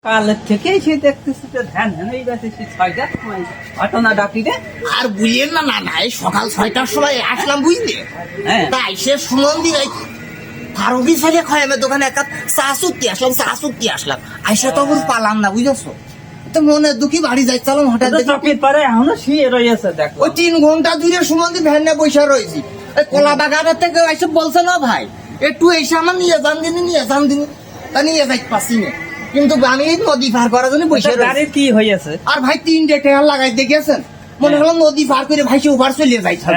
কালের থেকেই সে দেখতেছি যে ধ্যান ধ্যান হয়ে গেছে সে 6টার সময় ঘটনা ডাকি রে। আর বুঝলেন না, না না, এই সকাল 6টার সময় আসলাম বুঝলে। হ্যাঁ। তাই সে সুমন্দির এই ফারুকি ছেলে খয়ামের দোকানে এক কাপ চা চুক্তি আসলাম আইসা তো আবার পালাম না, বুঝেছো? তো মনে দুঃখী বাড়ি যাইছিলাম, হঠাৎ দেখি চকির পারে এখনো শুয়ে রয়েছে দেখো। ওই 3 ঘন্টা ধরে সুমন্দি ভ্যানে বসে রয়েছি। এই কলা বাগানের থেকে এসে বলছে না ভাই একটু এসে আমার নিয়ে যান দিন তা নিয়ে যাই পাচ্ছি না, কিন্তু আমি এই নদী পার করার জন্য বসে রয়েছি। গাড়ির কি হয়েছে? আর ভাই 3টে টায়ার লাগাইতে গেছেন, মনে হলো নদী পার করে ভাই সে ওভার চলে যাইছে।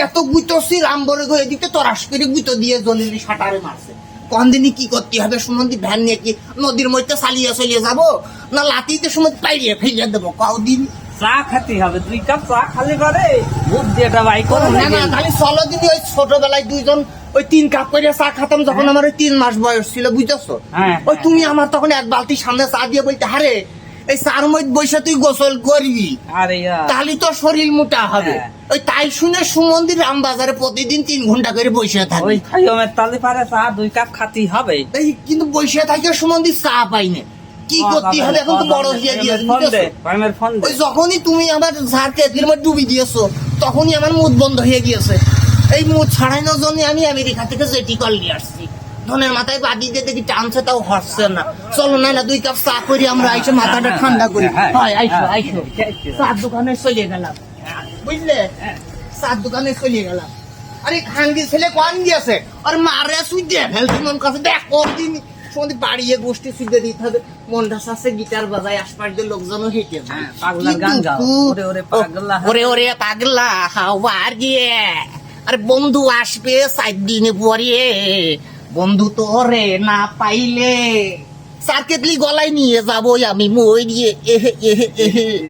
এত গুতোছি রামবরে গো, এদিকে তরাস করে গুতো দিয়ে জলিলি সাঁটারে মারছে। কোন দিনই কি করতে হবে সুমন্দি ভ্যান নিয়ে কি নদীর মধ্যে চালিয়ে চলিয়ে যাবো, না লাতিতে সময় পাইয়ে ফেলে দেবো কদিন? চা খেতে হবে, 2 কাপ চা খালি করে বুদ্ধি এটা বাই করো না না, খালি চলো দিদি। ওই ছোটবেলায় দুইজন ওই 3 কাপ করে চা খাতাম যখন আমার ওই 3 মাস বয়স ছিল, বুঝতেছো? হ্যাঁ। ওই তুমি আমার তখন এক বালতি সামনে চা দিয়ে বলতে, হারে এই চার মধ্যে বসে তুই গোসল করবি, আরে তাহলে তো শরীর মোটা হবে। হ্যাঁ। ওই তাই শুনে সুমন্দির রামবাজারে প্রতিদিন 3 ঘন্টা করে বসে থাকে। ওই খাইমের তালে পারে চা 2 কাপ খাতেই হবে। এই কিন্তু বসে থাকে সুমন্দির চা পাই না, কি করতে হবে? এখন তো বড় হয়ে গিয়েছে, বুঝতেছো? ফোন দে। ওই যখনই তুমি আমার ঝাড়কে মধ্যে ডুবি দিয়েছো তখনই আমার মুখ বন্ধ হয়ে গিয়েছে। এই মুখ ছাড়ানোর জন্য আমি আমেরিকা থেকে জেটি কল নিয়ে আসছি। ধনের মাথায় বাদি দিয়ে দেখি টানছে, তাও হচ্ছে না। চলো না 2 কাপ চা করি, আমরা আইসে মাথাটা ঠান্ডা করি। হয় আইসো চার দোকানে চলে গেলাম, বুঝলে? চার দোকানে চলে গেলাম। আরে খাঙ্গি ছেলে কোন গিয়েছে আর মারে সুইদে ফেলছি মন কাছে, দেখ কোনদিন সময় বাড়িয়ে গোষ্ঠী সুইদে দিতে হবে। মনটা সাথে গিটার বাজায়, আশপাশ দিয়ে লোকজনও হেঁটে যায়। পাগলার গান গাও। ওরে পাগলা, ওরে পাগলা হাওয়ার গিয়ে, আরে বন্ধু আসবে 4 দিন পরে, বন্ধু তোরে না পাইলে সার্কেটলি গলায় নিয়ে যাবো আমি মই দিয়ে। এহে এহে এহে।